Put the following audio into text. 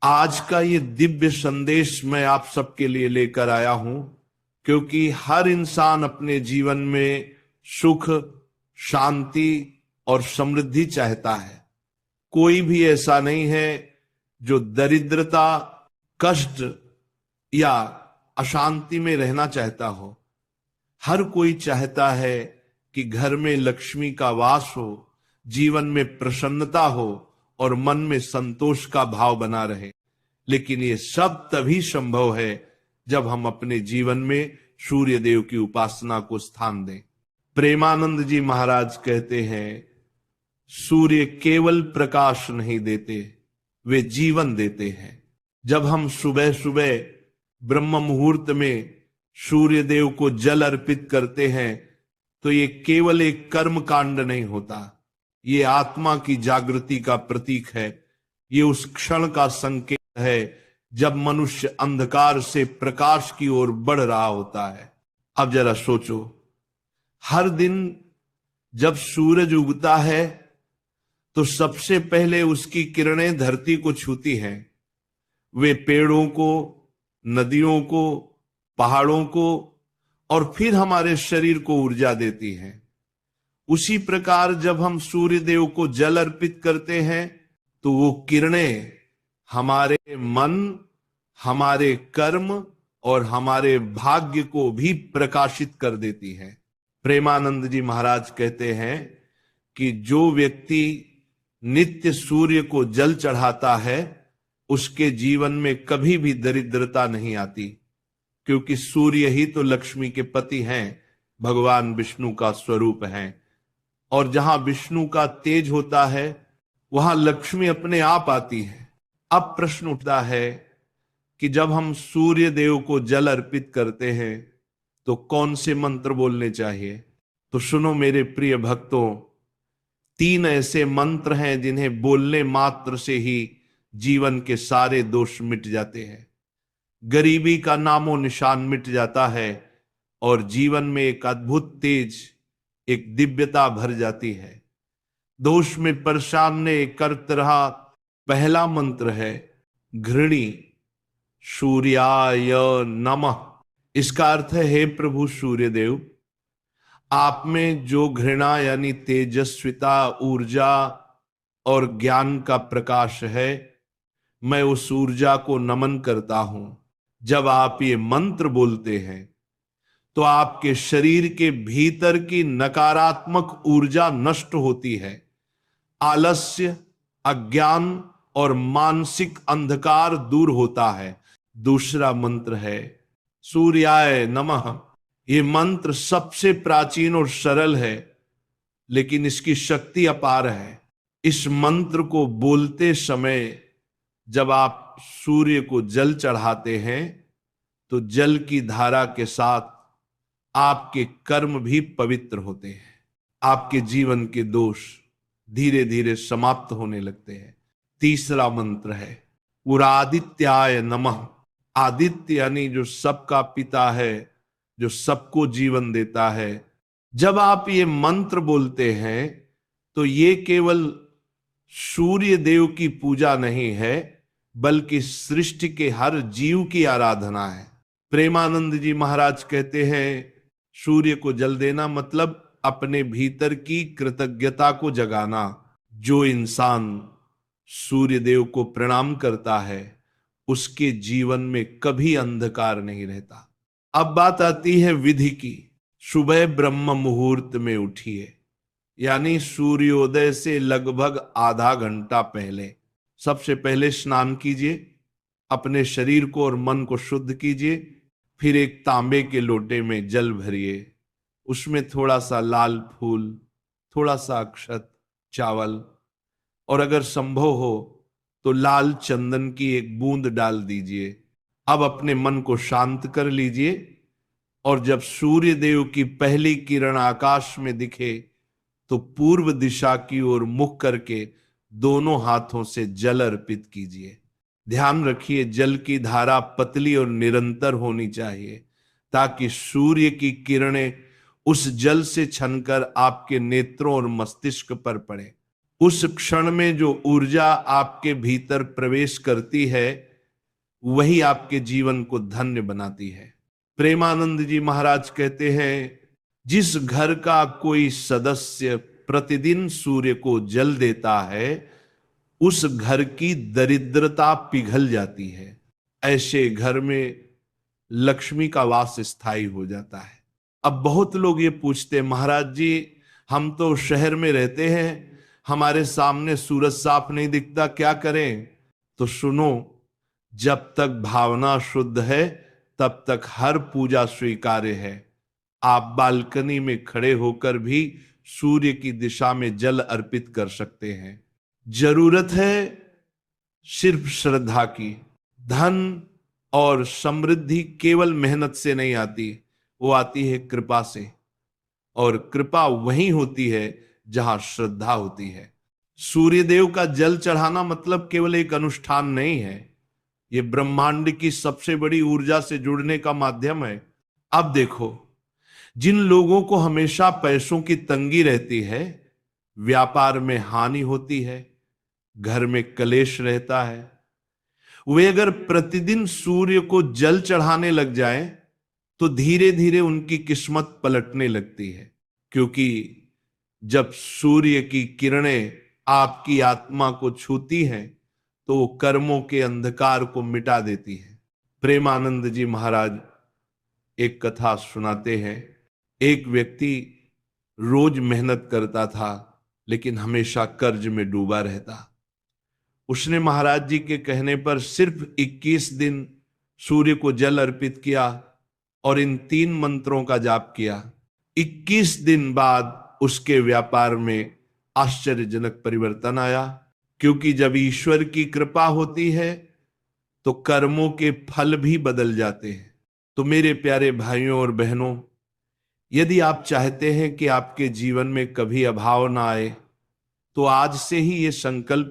आज का ये दिव्य संदेश मैं आप सबके लिए लेकर आया हूं, क्योंकि हर इंसान अपने जीवन में सुख, शांति और समृद्धि चाहता है। कोई भी ऐसा नहीं है जो दरिद्रता, कष्ट या अशांति में रहना चाहता हो। हर कोई चाहता है कि घर में लक्ष्मी का वास हो, जीवन में प्रसन्नता हो और मन में संतोष का भाव बना रहे। लेकिन ये सब तभी संभव है जब हम अपने जीवन में सूर्य देव की उपासना को स्थान दें। प्रेमानंद जी महाराज कहते हैं, सूर्य केवल प्रकाश नहीं देते, वे जीवन देते हैं। जब हम सुबह सुबह ब्रह्म मुहूर्त में सूर्य देव को जल अर्पित करते हैं तो ये केवल एक कर्म कांड नहीं होता, ये आत्मा की जागृति का प्रतीक है। ये उस क्षण का संकेत है जब मनुष्य अंधकार से प्रकाश की ओर बढ़ रहा होता है। अब जरा सोचो, हर दिन जब सूरज उगता है तो सबसे पहले उसकी किरणें धरती को छूती हैं। वे पेड़ों को, नदियों को, पहाड़ों को और फिर हमारे शरीर को ऊर्जा देती हैं। उसी प्रकार जब हम सूर्य देव को जल अर्पित करते हैं तो वो किरणें हमारे मन, हमारे कर्म और हमारे भाग्य को भी प्रकाशित कर देती हैं। प्रेमानंद जी महाराज कहते हैं कि जो व्यक्ति नित्य सूर्य को जल चढ़ाता है उसके जीवन में कभी भी दरिद्रता नहीं आती, क्योंकि सूर्य ही तो लक्ष्मी के पति हैं, भगवान विष्णु का स्वरूप हैं। और जहां विष्णु का तेज होता है वहां लक्ष्मी अपने आप आती है। अब प्रश्न उठता है कि जब हम सूर्य देव को जल अर्पित करते हैं तो कौन से मंत्र बोलने चाहिए? तो सुनो मेरे प्रिय भक्तों, 3 ऐसे मंत्र हैं जिन्हें बोलने मात्र से ही जीवन के सारे दोष मिट जाते हैं, गरीबी का नामो निशान मिट जाता है और जीवन में एक अद्भुत तेज, एक दिव्यता भर जाती है। दोष में परेशान ने करत रहा। पहला मंत्र है घृणी सूर्याय नमः। इसका अर्थ है, हे प्रभु सूर्य देव, आप में जो घृणा यानी तेजस्विता, ऊर्जा और ज्ञान का प्रकाश है, मैं उस ऊर्जा को नमन करता हूं। जब आप ये मंत्र बोलते हैं तो आपके शरीर के भीतर की नकारात्मक ऊर्जा नष्ट होती है, आलस्य, अज्ञान और मानसिक अंधकार दूर होता है। दूसरा मंत्र है सूर्याय नमः। ये मंत्र सबसे प्राचीन और सरल है, लेकिन इसकी शक्ति अपार है। इस मंत्र को बोलते समय जब आप सूर्य को जल चढ़ाते हैं तो जल की धारा के साथ आपके कर्म भी पवित्र होते हैं, आपके जीवन के दोष धीरे धीरे समाप्त होने लगते हैं। तीसरा मंत्र है उरादित्याय नमः। आदित्य यानी जो सबका पिता है, जो सबको जीवन देता है। जब आप ये मंत्र बोलते हैं तो ये केवल सूर्य देव की पूजा नहीं है, बल्कि सृष्टि के हर जीव की आराधना है। प्रेमानंद जी महाराज कहते हैं, सूर्य को जल देना मतलब अपने भीतर की कृतज्ञता को जगाना। जो इंसान सूर्य देव को प्रणाम करता है उसके जीवन में कभी अंधकार नहीं रहता। अब बात आती है विधि की। सुबह ब्रह्म मुहूर्त में उठिए, यानी सूर्योदय से लगभग आधा घंटा पहले। सबसे पहले स्नान कीजिए, अपने शरीर को और मन को शुद्ध कीजिए। फिर एक तांबे के लोटे में जल भरिए, उसमें थोड़ा सा लाल फूल, थोड़ा सा अक्षत, चावल और अगर संभव हो तो लाल चंदन की एक बूंद डाल दीजिए। अब अपने मन को शांत कर लीजिए और जब सूर्य देव की पहली किरण आकाश में दिखे तो पूर्व दिशा की ओर मुख करके दोनों हाथों से जल अर्पित कीजिए। ध्यान रखिए, जल की धारा पतली और निरंतर होनी चाहिए ताकि सूर्य की किरणें उस जल से छनकर आपके नेत्रों और मस्तिष्क पर पड़े। उस क्षण में जो ऊर्जा आपके भीतर प्रवेश करती है वही आपके जीवन को धन्य बनाती है। प्रेमानंद जी महाराज कहते हैं, जिस घर का कोई सदस्य प्रतिदिन सूर्य को जल देता है उस घर की दरिद्रता पिघल जाती है। ऐसे घर में लक्ष्मी का वास स्थायी हो जाता है। अब बहुत लोग ये पूछते हैं, महाराज जी हम तो शहर में रहते हैं, हमारे सामने सूरज साफ नहीं दिखता, क्या करें? तो सुनो, जब तक भावना शुद्ध है तब तक हर पूजा स्वीकार्य है। आप बालकनी में खड़े होकर भी सूर्य की दिशा में जल अर्पित कर सकते हैं। जरूरत है सिर्फ श्रद्धा की। धन और समृद्धि केवल मेहनत से नहीं आती, वो आती है कृपा से, और कृपा वहीं होती है जहां श्रद्धा होती है। सूर्य देव का जल चढ़ाना मतलब केवल एक अनुष्ठान नहीं है, ये ब्रह्मांड की सबसे बड़ी ऊर्जा से जुड़ने का माध्यम है। अब देखो, जिन लोगों को हमेशा पैसों की तंगी रहती है, व्यापार में हानि होती है, घर में क्लेश रहता है, वे अगर प्रतिदिन सूर्य को जल चढ़ाने लग जाएं तो धीरे धीरे उनकी किस्मत पलटने लगती है। क्योंकि जब सूर्य की किरणें आपकी आत्मा को छूती हैं तो वो कर्मों के अंधकार को मिटा देती है। प्रेमानंद जी महाराज एक कथा सुनाते हैं। एक व्यक्ति रोज मेहनत करता था लेकिन हमेशा कर्ज में डूबा रहता। उसने महाराज जी के कहने पर सिर्फ 21 दिन सूर्य को जल अर्पित किया और इन 3 मंत्रों का जाप किया। 21 दिन बाद उसके व्यापार में आश्चर्यजनक परिवर्तन आया, क्योंकि जब ईश्वर की कृपा होती है तो कर्मों के फल भी बदल जाते हैं। तो मेरे प्यारे भाइयों और बहनों, यदि आप चाहते हैं कि आपके जीवन में कभी अभाव ना आए तो आज से ही ये संकल्प